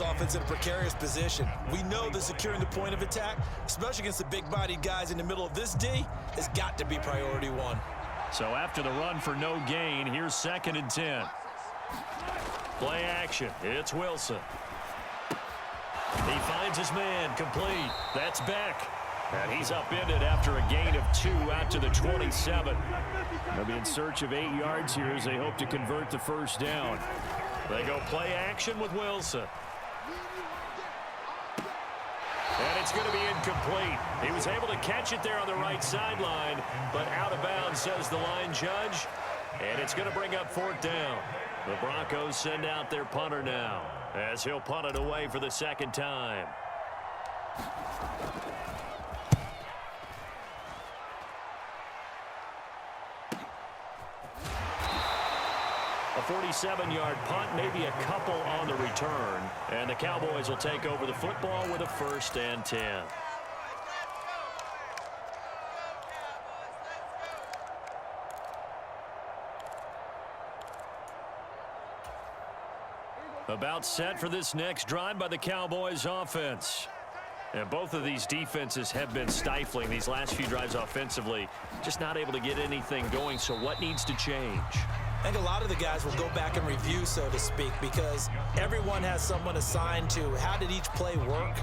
Offense in a precarious position. We know that securing the point of attack, especially against the big-bodied guys in the middle of this D, has got to be priority one. So after the run for no gain, here's 2nd and 10. Play action. It's Wilson. He finds his man, complete. That's Beck. And he's upended after a gain of 2 out to the 27. They'll be in search of 8 yards here as they hope to convert the first down. They go play action with Wilson. And it's going to be incomplete. He was able to catch it there on the right sideline, but out of bounds, says the line judge. And it's going to bring up 4th down. The Broncos send out their punter now, as he'll punt it away for the 2nd time. A 47-yard punt, maybe a couple on the return. And the Cowboys will take over the football with a 1st and 10. About set for this next drive by the Cowboys offense. And both of these defenses have been stifling these last few drives offensively. Just not able to get anything going, so what needs to change? I think a lot of the guys will go back and review, so to speak, because everyone has someone assigned to how did each play work.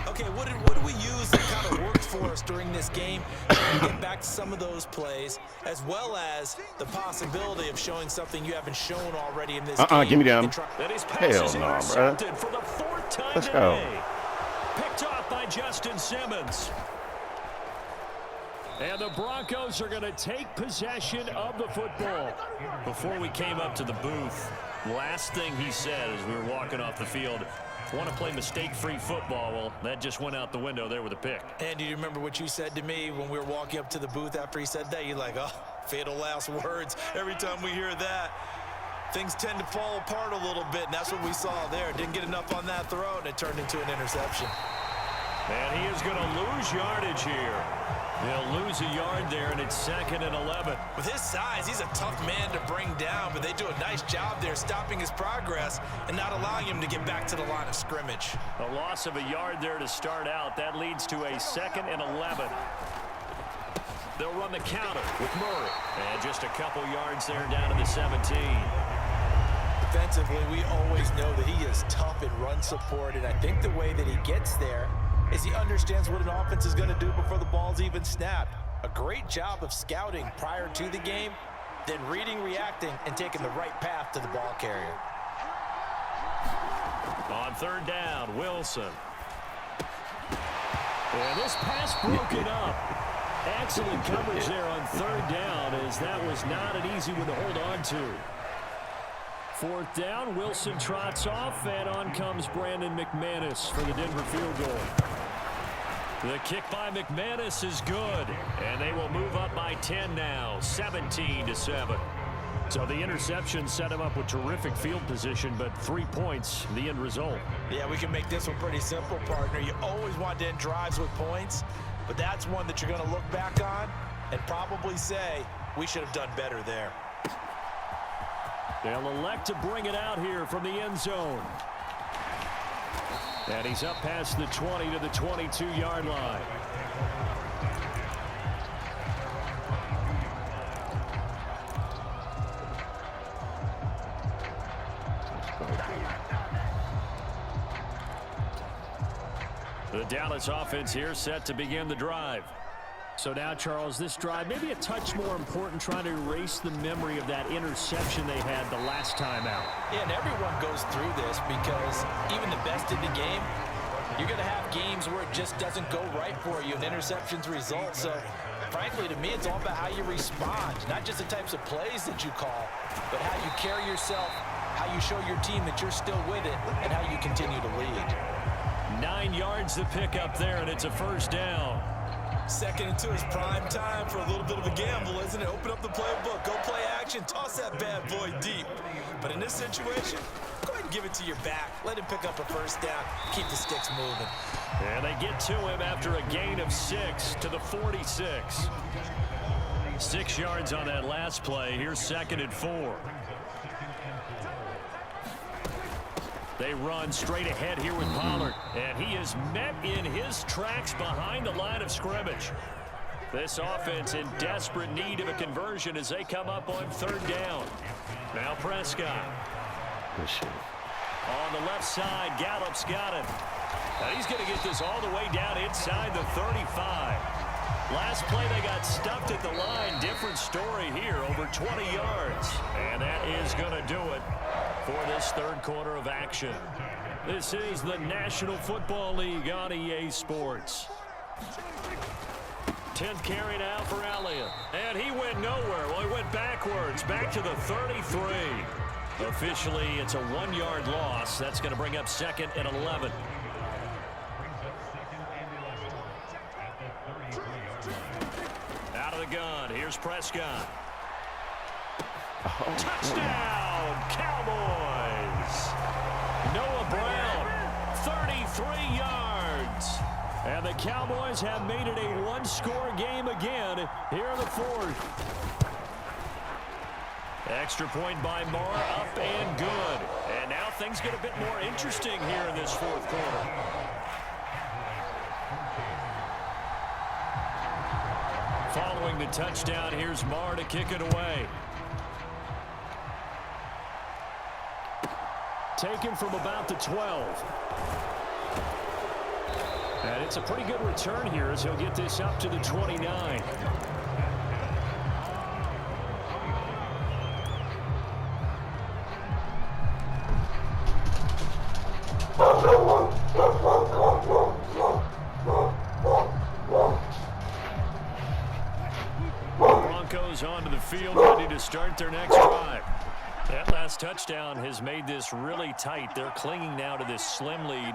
Okay, what do we use that kind of worked for us during this game? And get back to some of those plays, as well as the possibility of showing something you haven't shown already in this game. Give me them. Hell no, bro. For the 4th time Let's today. go. Picked off by Justin Simmons. And the Broncos are going to take possession of the football. Before we came up to the booth, last thing he said as we were walking off the field, want to play mistake-free football. Well, that just went out the window there with a pick. And do you remember what you said to me when we were walking up to the booth after he said that? You're like, oh, fatal last words. Every time we hear that, things tend to fall apart a little bit, and that's what we saw there. Didn't get enough on that throw, and it turned into an interception. And he is going to lose yardage here. They'll lose a yard there, and it's 2nd and 11. With his size, he's a tough man to bring down, but they do a nice job there stopping his progress and not allowing him to get back to the line of scrimmage. A loss of a yard there to start out. That leads to a 2nd and 11. They'll run the counter with Murray. And just a couple yards there down to the 17. Defensively, we always know that he is tough in run support, and I think the way that he gets there is he understands what an offense is going to do before the ball's even snapped. A great job of scouting prior to the game, then reading, reacting, and taking the right path to the ball carrier. On 3rd down, Wilson. And this pass broken up. Excellent coverage there on 3rd down, as that was not an easy one to hold on to. 4th down, Wilson trots off, and on comes Brandon McManus for the Denver field goal. The kick by McManus is good, and they will move up by 10 now, 17-7. So the interception set him up with terrific field position, but 3 points, the end result. Yeah, we can make this one pretty simple, partner. You always want to end drives with points, but that's one that you're going to look back on and probably say, we should have done better there. They'll elect to bring it out here from the end zone. And he's up past the 20 to the 22-yard line. The Dallas offense here set to begin the drive. So now, Charles, this drive maybe a touch more important, trying to erase the memory of that interception they had the last time out. Yeah, and everyone goes through this because even the best in the game, you're going to have games where it just doesn't go right for you and interceptions result. So, frankly, to me, it's all about how you respond, not just the types of plays that you call, but how you carry yourself, how you show your team that you're still with it, and how you continue to lead. 9 yards to pick up there, and it's a 1st down. 2nd and 2 is prime time for a little bit of a gamble, isn't it? Open up the playbook, go play action, toss that bad boy deep. But in this situation, go ahead and give it to your back. Let him pick up a 1st down, keep the sticks moving. And they get to him after a gain of 6 to the 46. 6 yards on that last play. Here's 2nd and 4. They run straight ahead here with Pollard. And he is met in his tracks behind the line of scrimmage. This offense in desperate need of a conversion as they come up on third down. Now Prescott. On the left side, Gallup's got it. And he's going to get this all the way down inside the 35. Last play they got stuffed at the line. Different story here, over 20 yards. And that is going to do it for this third quarter of action. This is the National Football League on EA Sports. 10th carry now for Elliott. And he went nowhere. Well, he went backwards, back to the 33. Officially, it's a 1-yard loss. That's going to bring up 2nd and 11. Out of the gun. Here's Prescott. Touchdown, Cowboys. Noah Brown, 33 yards. And the Cowboys have made it a one-score game again here in the fourth. Extra point by Moore, up and good. And now things get a bit more interesting here in this fourth quarter. Following the touchdown, here's Moore to kick it away. Taken from about the 12. And it's a pretty good return here as he'll get this up to the 29. Broncos onto the field, ready to start their next drive. That last touchdown has made this really tight. They're clinging now to this slim lead.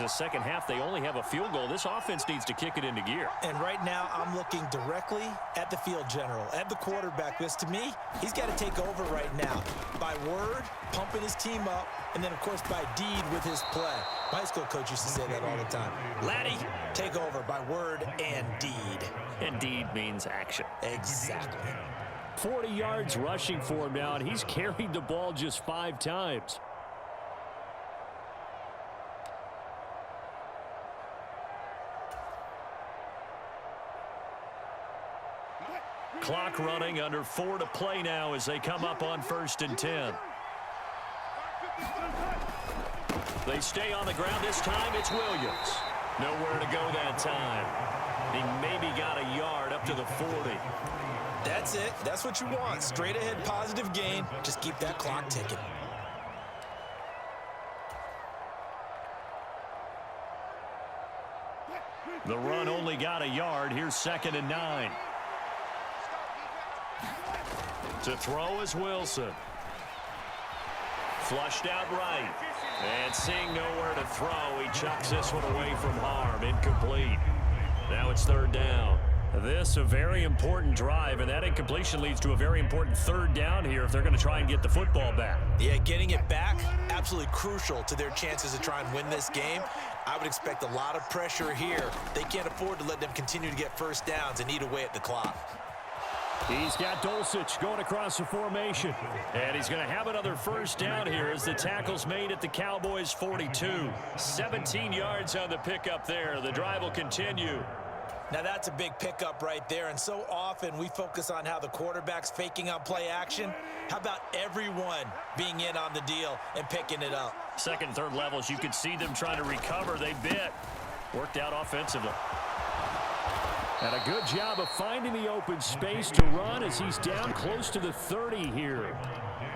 Second half, they only have a field goal. This offense needs to kick it into gear. And right now, I'm looking directly at the field general, at the quarterback. Because to me, he's got to take over right now. By word, pumping his team up, and then, of course, by deed with his play. My high school coach used to say that all the time. Laddie, take over by word and deed. And deed means action. Exactly. 40 yards rushing for him now, and he's carried the ball just 5 times. Clock running, under 4 to play now as they come up on 1st and 10. They stay on the ground. This time it's Williams. Nowhere to go that time. He maybe got a yard up to the 40. That's it. That's what you want. Straight ahead positive gain. Just keep that clock ticking. The run only got a yard. Here's 2nd and 9. To throw is Wilson. Flushed out right. And seeing nowhere to throw, he chucks this one away from harm. Incomplete. Now it's 3rd down. This a very important drive, and that incompletion leads to a very important 3rd down here if they're going to try and get the football back. Yeah, getting it back, absolutely crucial to their chances to try and win this game. I would expect a lot of pressure here. They can't afford to let them continue to get first downs and eat away at the clock. He's got Dulcich going across the formation. And he's going to have another first down here as the tackle's made at the Cowboys' 42. 17 yards on the pickup there. The drive will continue. Now that's a big pickup right there, and so often we focus on how the quarterback's faking on play action. How about everyone being in on the deal and picking it up? 2nd, 3rd levels, you could see them trying to recover. They bit. Worked out offensively. And a good job of finding the open space to run as he's down close to the 30 here.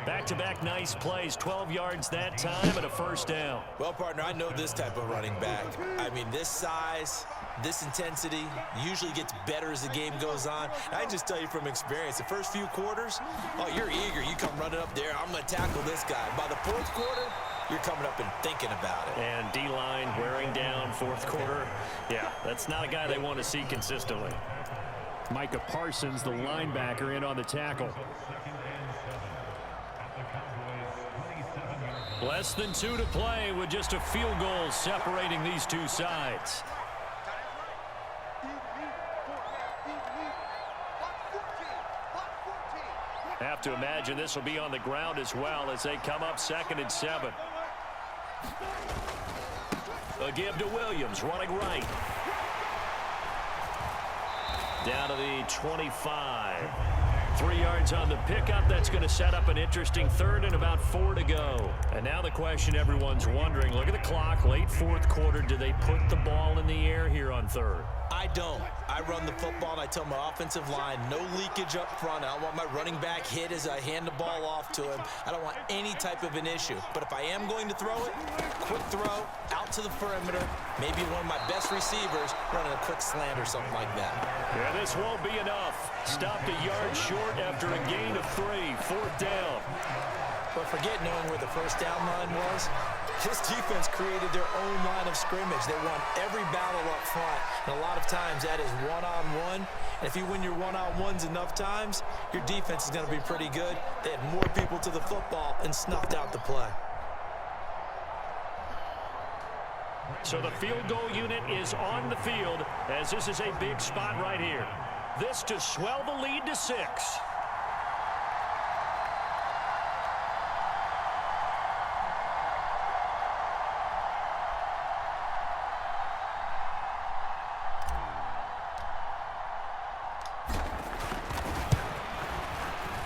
Back-to-back nice plays, 12 yards that time and a first down. Well, partner, I know this type of running back. I mean, this size, this intensity usually gets better as the game goes on. I can just tell you from experience, the first few quarters, oh, you're eager. You come running up there, I'm going to tackle this guy. By the 4th quarter, you're coming up and thinking about it. And D-line wearing down 4th quarter. Yeah, that's not a guy they want to see consistently. Micah Parsons, the linebacker, in on the tackle. Less than 2 to play with just a field goal separating these two sides. Have to imagine this will be on the ground as well as they come up 2nd and 7. A give to Williams, running right. Down to the 25. 3 yards on the pickup. That's going to set up an interesting third and about 4 to go. And now the question everyone's wondering, look at the clock, late fourth quarter. Do they put the ball in the air here on third? I don't. I run the football, and I tell my offensive line, no leakage up front. I don't want my running back hit as I hand the ball off to him. I don't want any type of an issue. But if I am going to throw it, quick throw, out to the perimeter, maybe one of my best receivers running a quick slant or something like that. Yeah, this won't be enough. Stopped a yard short after a gain of 3, 4th down. But forget knowing where the first down line was. This defense created their own line of scrimmage. They won every battle up front, and a lot of times that is one-on-one. And if you win your one-on-ones enough times, your defense is going to be pretty good. They had more people to the football and snuffed out the play. So the field goal unit is on the field, as this is a big spot right here. This to swell the lead to 6.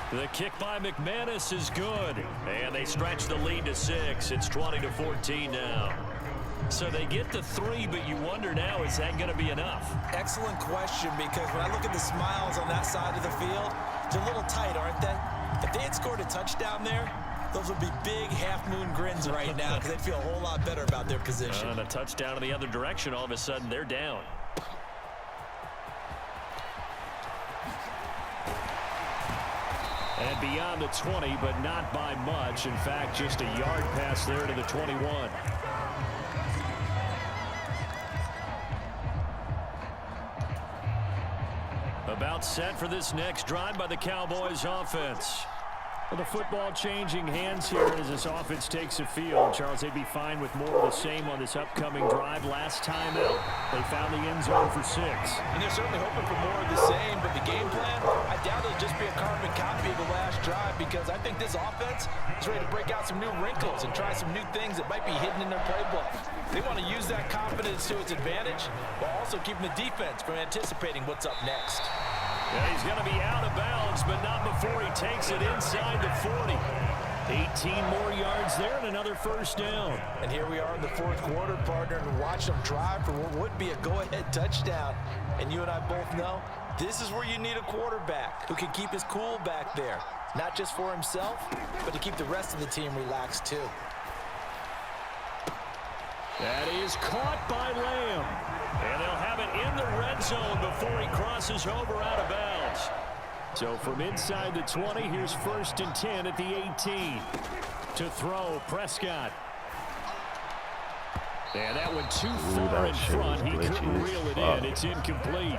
The kick by McManus is good. And they stretch the lead to 6. It's 20-14 now. So they get to 3, but you wonder now, is that going to be enough? Excellent question, because when I look at the smiles on that side of the field, they're a little tight, aren't they? If they had scored a touchdown there, those would be big half-moon grins right now, because they'd feel a whole lot better about their position. And a touchdown in the other direction, all of a sudden they're down. And beyond the 20, but not by much. In fact, just a yard pass there to the 21. About set for this next drive by the Cowboys offense. Well, the football changing hands here as this offense takes the field. Charles, they'd be fine with more of the same on this upcoming drive. Last time out, they found the end zone for 6. And they're certainly hoping for more of the same, but the game plan, I doubt it'll just be a carbon copy of the last drive, because I think this offense is ready to break out some new wrinkles and try some new things that might be hidden in their playbook. They want to use that confidence to its advantage, while also keeping the defense from anticipating what's up next. Yeah, he's going to be out of bounds, but not before he takes it inside the 40. 18 more yards there and another first down. And here we are in the fourth quarter, partner, and watch them drive for what would be a go-ahead touchdown. And you and I both know this is where you need a quarterback who can keep his cool back there, not just for himself, but to keep the rest of the team relaxed too. That is caught by Lamb. And they'll have it in the red zone before he crosses over out of bounds. So from inside the 20, here's 1st and 10 at the 18. To throw, Prescott. And that went too far in front. He couldn't reel it in. It's incomplete.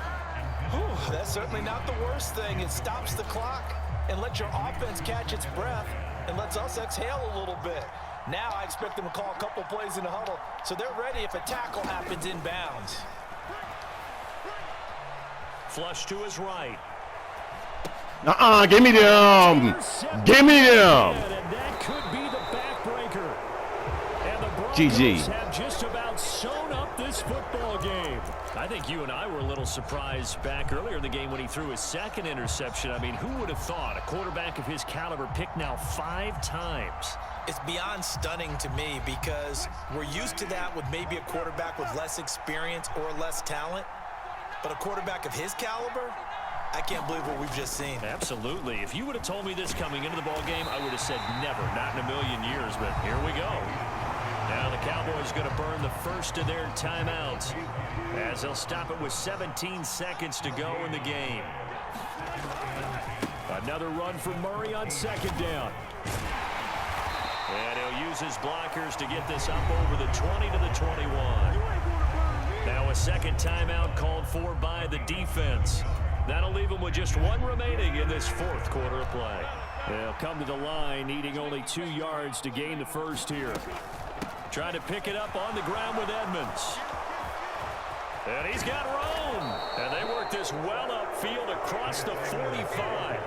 Whew, that's certainly not the worst thing. It stops the clock and lets your offense catch its breath and lets us exhale a little bit. Now I expect them to call a couple plays in the huddle, so they're ready if a tackle happens inbounds. Flush to his right. Give me them. Give me them. And that could be the backbreaker. And the Broncos GG. have just about sewn up this football game. I think you and I were a little surprised back earlier in the game when he threw his 2nd interception. I mean, who would have thought a quarterback of his caliber picked now 5 times? It's beyond stunning to me, because we're used to that with maybe a quarterback with less experience or less talent. But a quarterback of his caliber, I can't believe what we've just seen. Absolutely. If you would have told me this coming into the ball game, I would have said never, not in a million years, but here we go. Now the Cowboys going to burn the first of their timeouts, as they'll stop it with 17 seconds to go in the game. Another run for Murray on 2nd down. And he'll use his blockers to get this up over the 20 to the 21. Now a 2nd timeout called for by the defense. That'll leave them with just 1 remaining in this 4th quarter of play. They'll come to the line, needing only 2 yards to gain the first here. Trying to pick it up on the ground with Edmonds. And he's got room. And they work this well upfield across the 45.